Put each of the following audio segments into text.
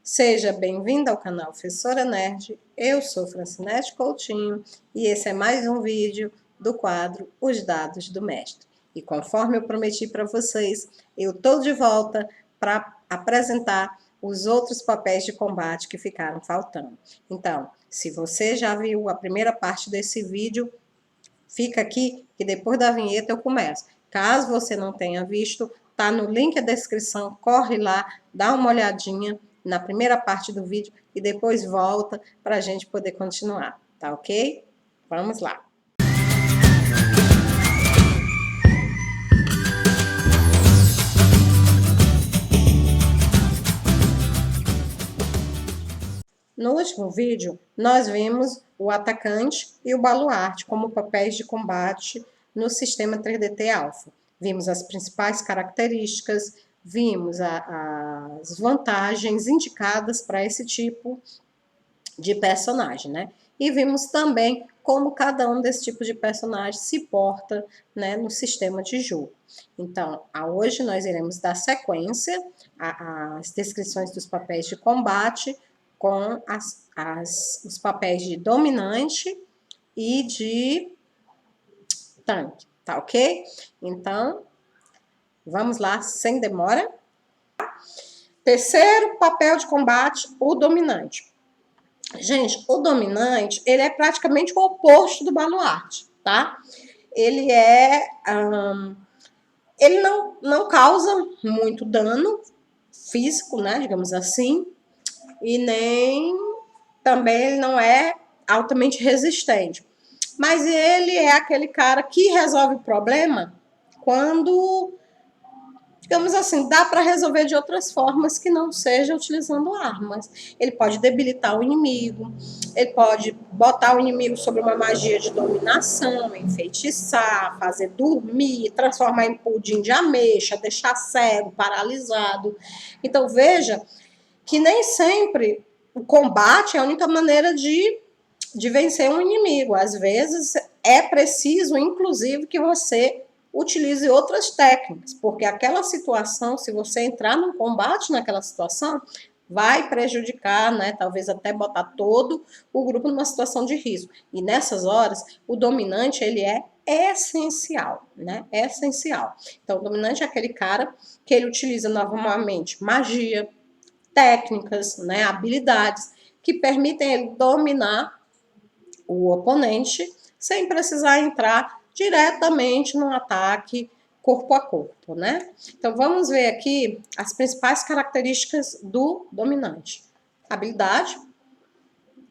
Seja bem-vinda ao canal Professora Nerd, eu sou Francinete Coutinho e esse é mais um vídeo do quadro Os Dados do Mestre. E conforme eu prometi para vocês, eu estou de volta para apresentar os outros papéis de combate que ficaram faltando. Então, se você já viu a primeira parte desse vídeo, fica aqui que depois da vinheta eu começo. Caso você não tenha visto, tá no link da descrição, corre lá, dá uma olhadinha na primeira parte do vídeo e depois volta para a gente poder continuar, tá ok? Vamos lá. No último vídeo, nós vimos o atacante e o baluarte como papéis de combate no sistema 3DT Alpha. Vimos as principais características, vimos as vantagens indicadas para esse tipo de personagem, né? E vimos também como cada um desse tipo de personagem se porta, né, no sistema de jogo. Então, hoje nós iremos dar sequência às descrições dos papéis de combate com os papéis de dominante e de tanque, tá ok? Então, vamos lá, sem demora. Terceiro papel de combate, o dominante. Gente, o dominante, ele é praticamente o oposto do baluarte, tá? Ele ele não causa muito dano físico, né, digamos assim, e nem também ele não é altamente resistente. Mas ele é aquele cara que resolve o problema quando, digamos assim, dá para resolver de outras formas que não seja utilizando armas. Ele pode debilitar o inimigo, ele pode botar o inimigo sobre uma magia de dominação, enfeitiçar, fazer dormir, transformar em pudim de ameixa, deixar cego, paralisado. Então veja que nem sempre o combate é a única maneira de vencer um inimigo. Às vezes é preciso, inclusive, que você utilize outras técnicas, porque aquela situação, se você entrar num combate naquela situação, vai prejudicar, né? Talvez até botar todo o grupo numa situação de risco. E nessas horas, o dominante, ele é essencial, né? Essencial. Então, o dominante é aquele cara que ele utiliza novamente magia, técnicas, né, habilidades que permitem ele dominar o oponente sem precisar entrar diretamente no ataque corpo a corpo, né? Então vamos ver aqui as principais características do dominante. Habilidade,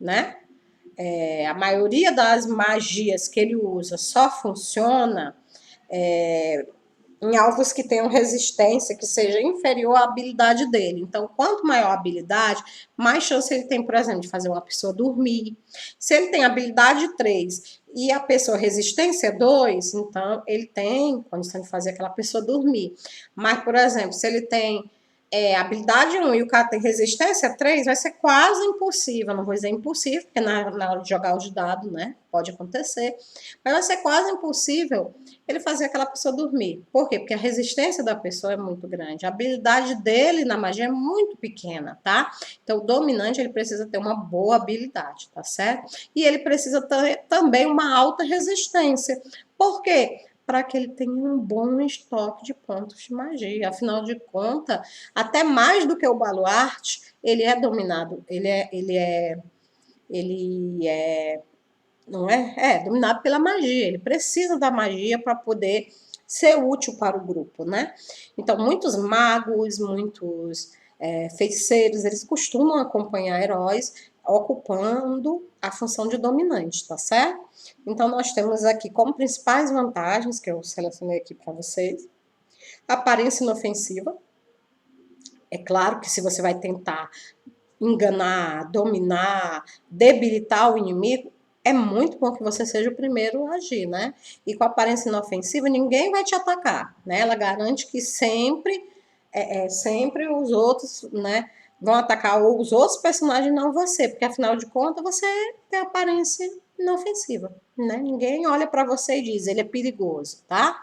né? A maioria das magias que ele usa só funciona em alvos que tenham resistência que seja inferior à habilidade dele. Então, quanto maior a habilidade, mais chance ele tem, por exemplo, de fazer uma pessoa dormir. Se ele tem habilidade 3 e a pessoa resistência 2, então ele tem condição de fazer aquela pessoa dormir. Mas, por exemplo, se ele tem habilidade 1 e o cara tem resistência 3, vai ser quase impossível. Não vou dizer impossível, porque na hora de jogar os dados, né, pode acontecer. Mas vai ser quase impossível ele fazer aquela pessoa dormir. Por quê? Porque a resistência da pessoa é muito grande. A habilidade dele na magia é muito pequena, tá? Então, o dominante, ele precisa ter uma boa habilidade, tá certo? E ele precisa ter também uma alta resistência. Por quê? Para que ele tenha um bom estoque de pontos de magia. Afinal de contas, até mais do que o baluarte, ele é dominado, não é? Dominado pela magia. Ele precisa da magia para poder ser útil para o grupo, né? Então, muitos magos, muitos feiticeiros, eles costumam acompanhar heróis ocupando a função de dominante, tá certo? Então, nós temos aqui como principais vantagens, que eu selecionei aqui para vocês, aparência inofensiva. É claro que se você vai tentar enganar, dominar, debilitar o inimigo, é muito bom que você seja o primeiro a agir, né? E com aparência inofensiva, ninguém vai te atacar, né? Ela garante que sempre os outros, né, vão atacar os outros personagens, não você, porque afinal de contas você tem aparência inofensiva, né? Ninguém olha para você e diz, ele é perigoso, tá?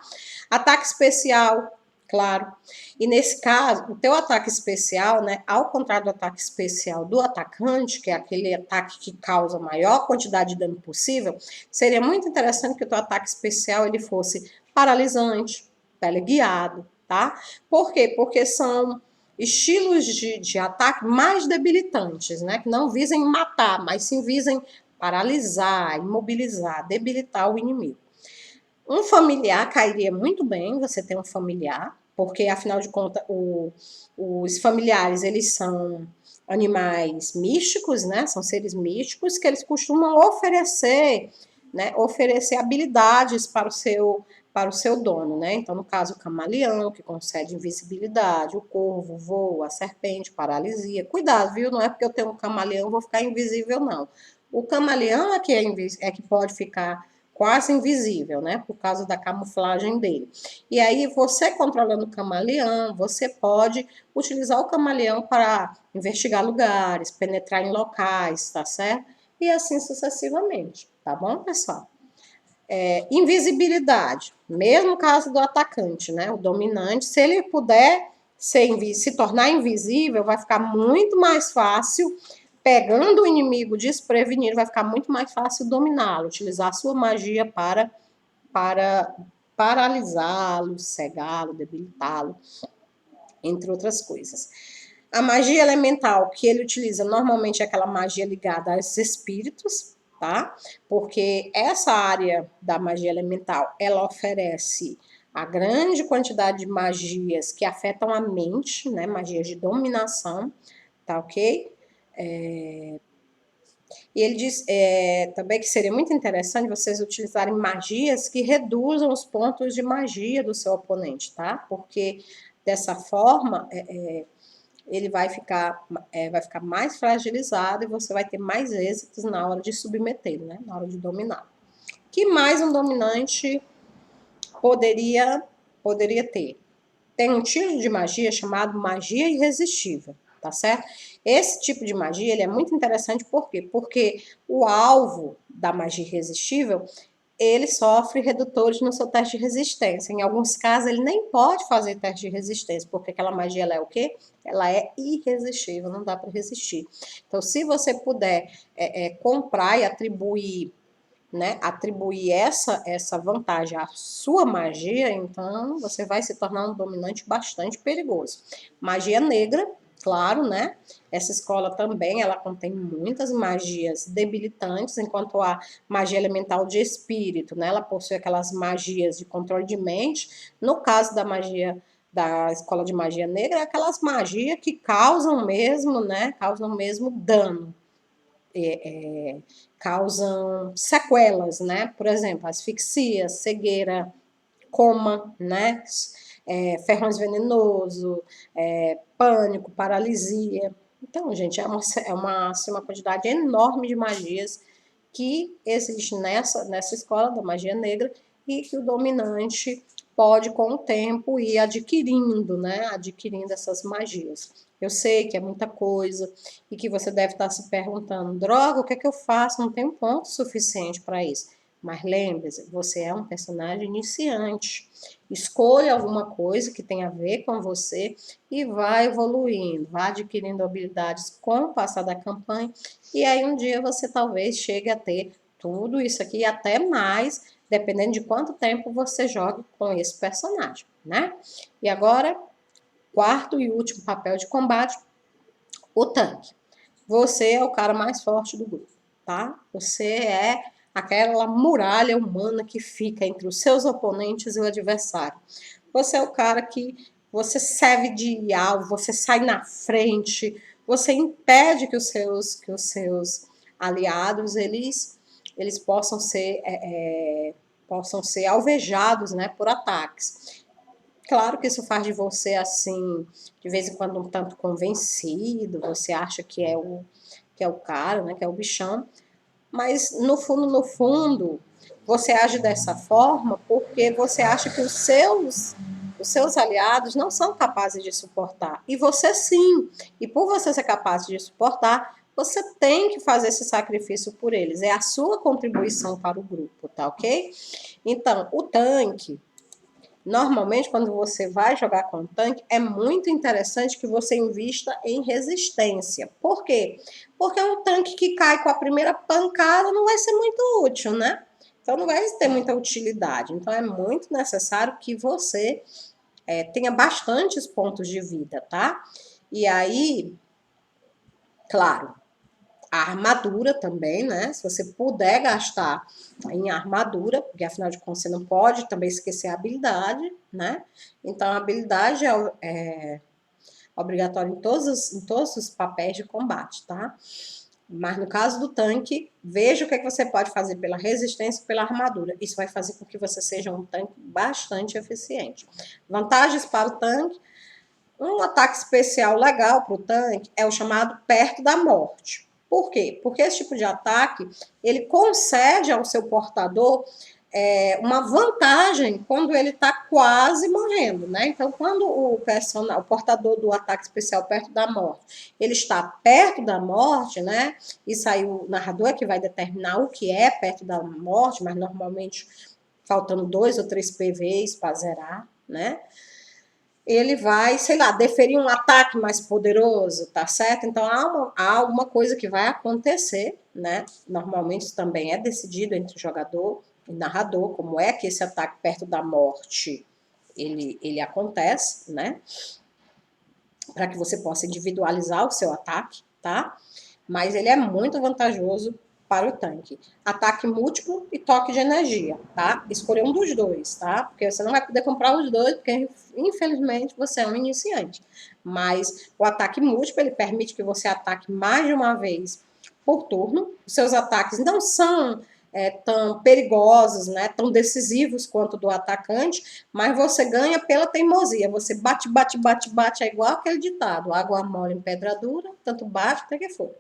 Ataque especial, Claro. E nesse caso, o teu ataque especial, né, ao contrário do ataque especial do atacante, que é aquele ataque que causa a maior quantidade de dano possível, seria muito interessante que o teu ataque especial ele fosse paralisante, teleguiado, tá? Por quê? Porque são estilos de ataque mais debilitantes, né, que não visem matar, mas sim visem paralisar, imobilizar, debilitar o inimigo. Um familiar cairia muito bem, você tem um familiar, porque afinal de contas os familiares eles são animais místicos, né? São seres místicos que eles costumam oferecer, né? Oferecer habilidades para o seu dono, né? Então, no caso, o camaleão, que concede invisibilidade, o corvo voa, a serpente, paralisia. Cuidado, viu? Não é porque eu tenho um camaleão, vou ficar invisível, não. O camaleão é que, é que pode ficar quase invisível, né? Por causa da camuflagem dele. E aí, você controlando o camaleão, você pode utilizar o camaleão para investigar lugares, penetrar em locais, tá certo? E assim sucessivamente, tá bom, pessoal? Invisibilidade, mesmo caso do atacante, né? O dominante, se ele puder se tornar invisível, vai ficar muito mais fácil pegando o inimigo desprevenido, vai ficar muito mais fácil dominá-lo, utilizar a sua magia para paralisá-lo, cegá-lo, debilitá-lo, entre outras coisas. A magia elemental que ele utiliza normalmente é aquela magia ligada aos espíritos, tá? Porque essa área da magia elemental, ela oferece a grande quantidade de magias que afetam a mente, né? Magias de dominação, tá ok? E ele diz também que seria muito interessante vocês utilizarem magias que reduzam os pontos de magia do seu oponente, tá? Porque dessa forma ele vai ficar mais fragilizado e você vai ter mais êxitos na hora de submetê-lo, né? Na hora de dominar. Que mais um dominante poderia ter? Tem um tipo de magia chamado magia irresistível, tá certo? Esse tipo de magia ele é muito interessante, por quê? Porque o alvo da magia irresistível, ele sofre redutores no seu teste de resistência. Em alguns casos, ele nem pode fazer teste de resistência, porque aquela magia ela é o quê? Ela é irresistível, não dá para resistir. Então, se você puder comprar e atribuir, né, atribuir essa vantagem à sua magia, então você vai se tornar um dominante bastante perigoso. Magia negra, claro, né? Essa escola também, ela contém muitas magias debilitantes, enquanto a magia elemental de espírito, né? Ela possui aquelas magias de controle de mente. No caso da magia da escola de magia negra, é aquelas magias que causam mesmo, né? Causam mesmo dano. Causam sequelas, né? Por exemplo, asfixia, cegueira, coma, né? Ferrões venenoso, pânico, paralisia. Então, gente, assim, uma quantidade enorme de magias que existe nessa escola da magia negra e que o dominante pode, com o tempo, ir adquirindo, né? Adquirindo essas magias. Eu sei que é muita coisa e que você deve estar se perguntando, droga, o que é que eu faço? Não tenho ponto suficiente para isso. Mas lembre-se, você é um personagem iniciante. Escolha alguma coisa que tenha a ver com você e vá evoluindo, vá adquirindo habilidades com o passar da campanha. E aí um dia você talvez chegue a ter tudo isso aqui e até mais, dependendo de quanto tempo você jogue com esse personagem, né? E agora, quarto e último papel de combate, o tanque. Você é o cara mais forte do grupo, tá? Você é aquela muralha humana que fica entre os seus oponentes e o adversário. Você é o cara que você serve de alvo, você sai na frente, você impede que os seus aliados eles possam ser alvejados, né, por ataques. Claro que isso faz de você, assim, de vez em quando um tanto convencido, você acha que é o cara, né, que é o bichão, mas no fundo, você age dessa forma porque você acha que os seus aliados não são capazes de suportar. E você sim. E por você ser capaz de suportar, você tem que fazer esse sacrifício por eles. É a sua contribuição para o grupo, tá ok? Então, o tanque, normalmente, quando você vai jogar com tanque, é muito interessante que você invista em resistência. Por quê? Porque um tanque que cai com a primeira pancada não vai ser muito útil, né? Então, não vai ter muita utilidade. Então, é muito necessário que você tenha bastantes pontos de vida, tá? E aí, claro, a armadura também, né? Se você puder gastar em armadura, porque afinal de contas você não pode também esquecer a habilidade, né? Então a habilidade é obrigatória em todos os papéis de combate, tá? Mas no caso do tanque, veja o que, é que você pode fazer pela resistência e pela armadura. Isso vai fazer com que você seja um tanque bastante eficiente. Vantagens para o tanque. Um ataque especial legal para o tanque é o chamado perto da morte. Por quê? Porque esse tipo de ataque, ele concede ao seu portador uma vantagem quando ele está quase morrendo, né? Então, quando o portador do ataque especial perto da morte, ele está perto da morte, né? Isso aí o narrador é que vai determinar o que é perto da morte, mas normalmente faltando 2 ou 3 PVs para zerar, né? Ele vai, sei lá, deferir um ataque mais poderoso, tá certo? Então há alguma coisa que vai acontecer, né? Normalmente isso também é decidido entre o jogador e o narrador, como é que esse ataque perto da morte ele acontece, né? Para que você possa individualizar o seu ataque, tá? Mas ele é muito vantajoso para o tanque. Ataque múltiplo e toque de energia, tá? Escolher um dos dois, tá? Porque você não vai poder comprar os dois, porque infelizmente você é um iniciante. Mas o ataque múltiplo, ele permite que você ataque mais de uma vez por turno. Os seus ataques não são tão perigosos, né, tão decisivos quanto do atacante, mas você ganha pela teimosia. Você bate, bate, bate, bate, é igual aquele ditado: água mole em pedra dura, tanto bate até que for.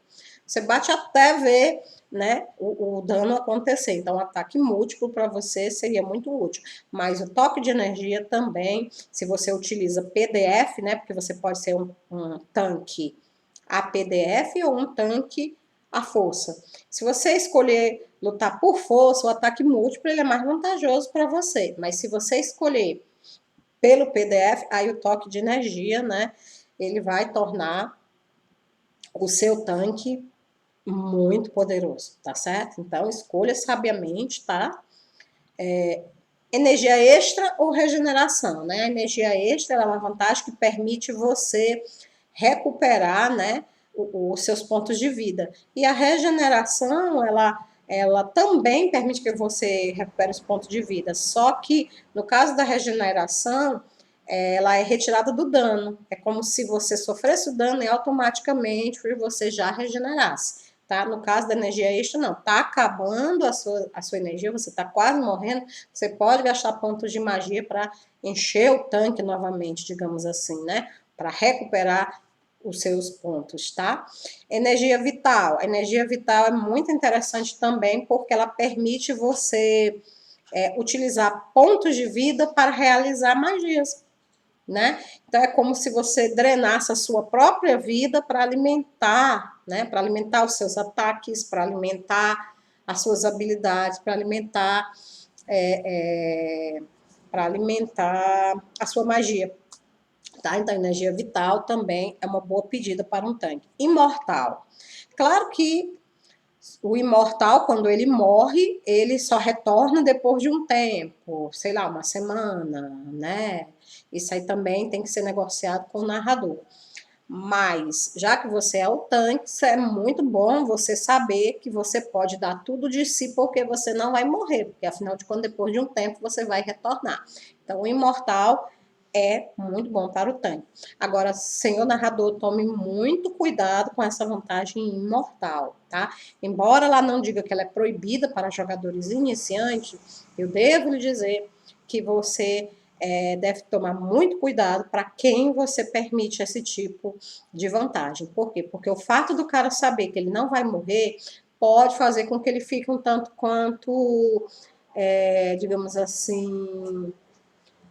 Você bate até ver, né, o dano acontecer. Então, um ataque múltiplo para você seria muito útil. Mas o toque de energia também, se você utiliza PDF, né, porque você pode ser um tanque a PDF ou um tanque à força. Se você escolher lutar por força, o ataque múltiplo ele é mais vantajoso para você. Mas se você escolher pelo PDF, aí o toque de energia, né, ele vai tornar o seu tanque muito poderoso, tá certo? Então, escolha sabiamente, tá? Energia extra ou regeneração, né? A energia extra é uma vantagem que permite você recuperar, né, os seus pontos de vida. E a regeneração, ela também permite que você recupere os pontos de vida. Só que, no caso da regeneração, ela é retirada do dano. É como se você sofresse o dano e automaticamente você já regenerasse. Tá? No caso da energia extra, não. Tá acabando a sua energia, você tá quase morrendo, você pode gastar pontos de magia para encher o tanque novamente, digamos assim, né? Para recuperar os seus pontos, tá? Energia vital. A energia vital é muito interessante também porque ela permite você utilizar pontos de vida para realizar magias, né? Então é como se você drenasse a sua própria vida para alimentar, né? Para alimentar os seus ataques, para alimentar as suas habilidades, para alimentar a sua magia. Tá? Então, energia vital também é uma boa pedida para um tanque. Imortal. Claro que o imortal, quando ele morre, ele só retorna depois de um tempo, sei lá, uma semana, né? Isso aí também tem que ser negociado com o narrador. Mas, já que você é o tanque, é muito bom você saber que você pode dar tudo de si, porque você não vai morrer, porque afinal de contas, depois de um tempo, você vai retornar. Então, o imortal é muito bom para o tanque. Agora, senhor narrador, tome muito cuidado com essa vantagem imortal, tá? Embora ela não diga que ela é proibida para jogadores iniciantes, eu devo lhe dizer que você deve tomar muito cuidado para quem você permite esse tipo de vantagem. Por quê? Porque o fato do cara saber que ele não vai morrer pode fazer com que ele fique um tanto quanto, digamos assim,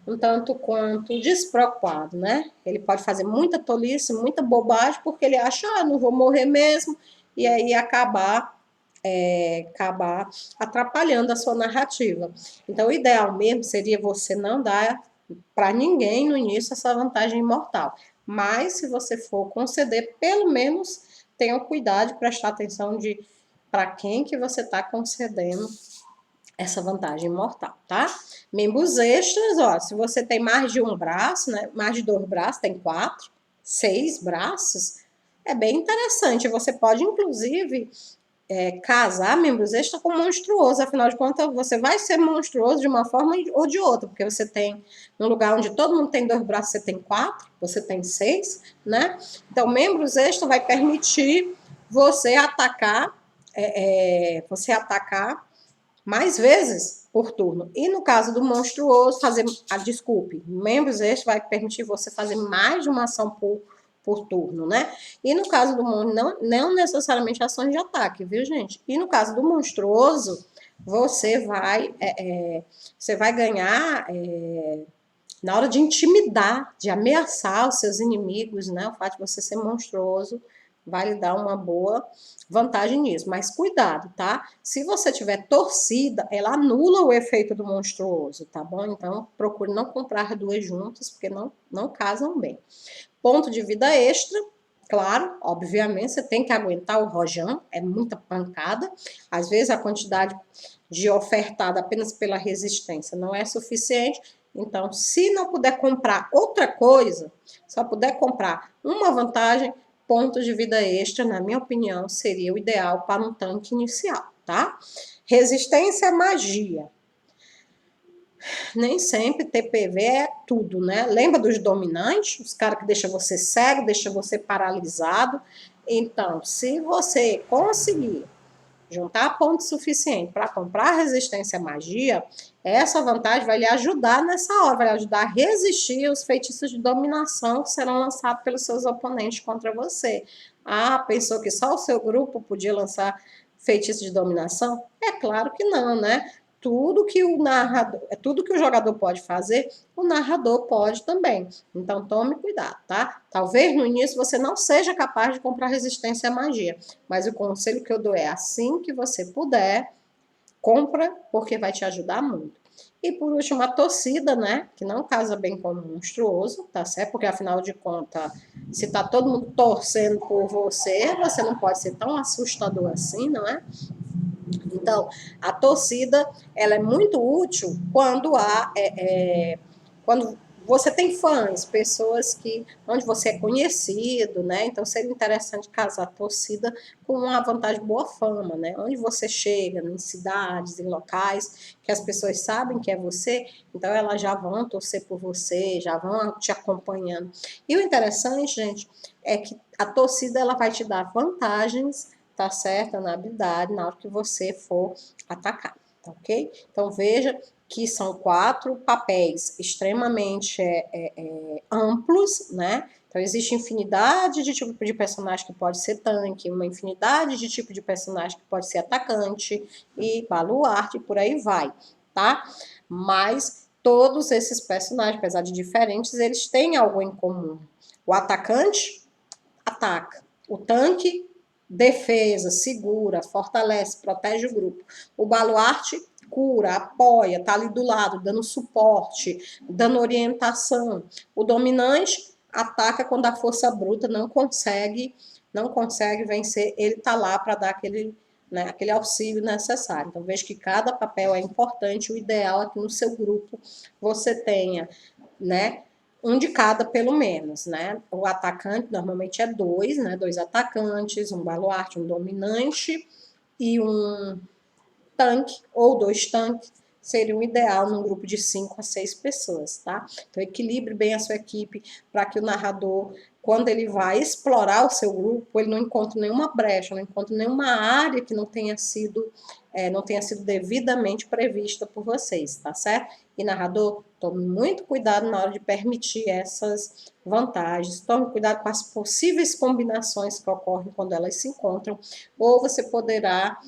um tanto quanto despreocupado, né? Ele pode fazer muita tolice, muita bobagem, porque ele acha, não vou morrer mesmo, e aí acabar atrapalhando a sua narrativa. Então, o ideal mesmo seria você não dar para ninguém no início essa vantagem imortal. Mas se você for conceder, pelo menos tenha cuidado de prestar atenção de para quem que você está concedendo essa vantagem imortal, tá? Membros extras, ó, se você tem mais de um braço, né? Mais de 2 braços, tem 4, 6 braços, é bem interessante. Você pode, inclusive, casar membros extras com monstruoso, afinal de contas, você vai ser monstruoso de uma forma ou de outra, porque você tem um lugar onde todo mundo tem 2 braços, você tem 4, você tem 6, né? Então, membros extras vai permitir você atacar, mais vezes por turno. E no caso do monstruoso, desculpe, membros extras vai permitir você fazer mais de uma ação por turno, né? E no caso do não necessariamente ações de ataque, viu, gente? E no caso do monstruoso, você vai ganhar na hora de intimidar, de ameaçar os seus inimigos, né? O fato de você ser monstruoso vai lhe dar uma boa vantagem nisso. Mas cuidado, tá? Se você tiver torcida, ela anula o efeito do monstruoso, tá bom? Então, procure não comprar 2 juntas, porque não casam bem. Ponto de vida extra, claro, obviamente, você tem que aguentar o rojão, é muita pancada. Às vezes a quantidade de ofertada apenas pela resistência não é suficiente. Então, se não puder comprar outra coisa, só puder comprar uma vantagem, pontos de vida extra, na minha opinião, seria o ideal para um tanque inicial, tá? Resistência à magia. Nem sempre TPV é tudo, né? Lembra dos dominantes? Os caras que deixam você cego, deixam você paralisado. Então, se você conseguir juntar ponto suficiente para comprar resistência à magia, essa vantagem vai lhe ajudar nessa hora, vai lhe ajudar a resistir aos feitiços de dominação que serão lançados pelos seus oponentes contra você. Ah, pensou que só o seu grupo podia lançar feitiço de dominação? É claro que não, né? Tudo que o jogador pode fazer, o narrador pode também. Então tome cuidado, tá? Talvez no início você não seja capaz de comprar resistência à magia, mas o conselho que eu dou é assim que você puder, compra, porque vai te ajudar muito. E por último, a torcida, né? Que não casa bem com o monstruoso, tá certo? Porque afinal de contas, se tá todo mundo torcendo por você, você não pode ser tão assustador assim, não é? Então, a torcida ela é muito útil quando você tem fãs, pessoas onde você é conhecido, né? Então seria interessante casar a torcida com uma vantagem boa fama, né? Onde você chega, em cidades, em locais que as pessoas sabem que é você, então elas já vão torcer por você, já vão te acompanhando. E o interessante, gente, é que a torcida ela vai te dar vantagens, tá certo? Na habilidade, na hora que você for atacar, tá ok? Então veja que são 4 papéis extremamente amplos, né? Então, existe infinidade de tipo de personagem que pode ser tanque, uma infinidade de tipo de personagem que pode ser atacante e baluarte, e por aí vai, tá? Mas todos esses personagens, apesar de diferentes, eles têm algo em comum. O atacante ataca, o tanque defesa, segura, fortalece, protege o grupo. O baluarte cura, apoia, tá ali do lado, dando suporte, dando orientação. O dominante ataca quando a força bruta não consegue vencer, ele tá lá para dar aquele auxílio necessário. Então, vejo que cada papel é importante, o ideal é que no seu grupo você tenha, né, um de cada pelo menos, né? O atacante normalmente é 2, né? 2 atacantes, um baluarte, um dominante e um tanque ou 2 tanques seria o ideal num grupo de 5 a 6 pessoas, tá? Então equilibre bem a sua equipe para que o narrador, quando ele vai explorar o seu grupo, ele não encontre nenhuma brecha, não encontre nenhuma área que não tenha sido devidamente prevista por vocês, tá certo? E narrador, tome muito cuidado na hora de permitir essas vantagens, tome cuidado com as possíveis combinações que ocorrem quando elas se encontram, ou você poderá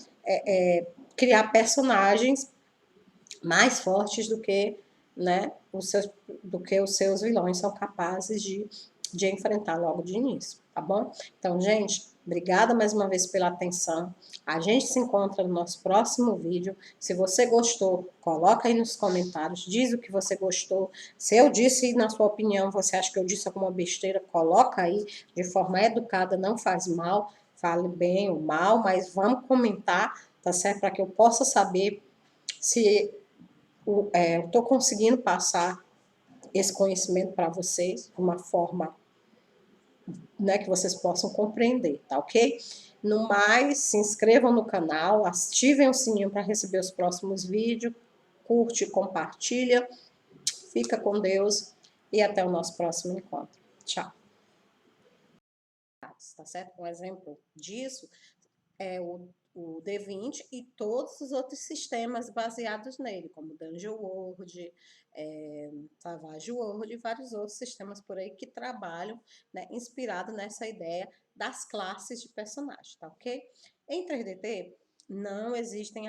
criar personagens mais fortes do que, né, os seus vilões são capazes de enfrentar logo de início, tá bom? Então, gente, Obrigada mais uma vez pela atenção. A gente se encontra no nosso próximo vídeo. Se você gostou, coloca aí nos comentários, diz o que você gostou. Se eu disse, na sua opinião, você acha que eu disse alguma besteira, coloca aí de forma educada, não faz mal, fale bem ou mal, mas vamos comentar, tá certo? Para que eu possa saber se eu estou conseguindo passar esse conhecimento para vocês de uma forma, né, que vocês possam compreender, tá ok? No mais, se inscrevam no canal, ativem o sininho para receber os próximos vídeos, curte, compartilha, fica com Deus e até o nosso próximo encontro. Tchau. Tá certo? Um exemplo disso é o D20 e todos os outros sistemas baseados nele, como Dungeon World, Savage World e vários outros sistemas por aí que trabalham, né, inspirado nessa ideia das classes de personagem, tá ok? Em 3DT não existem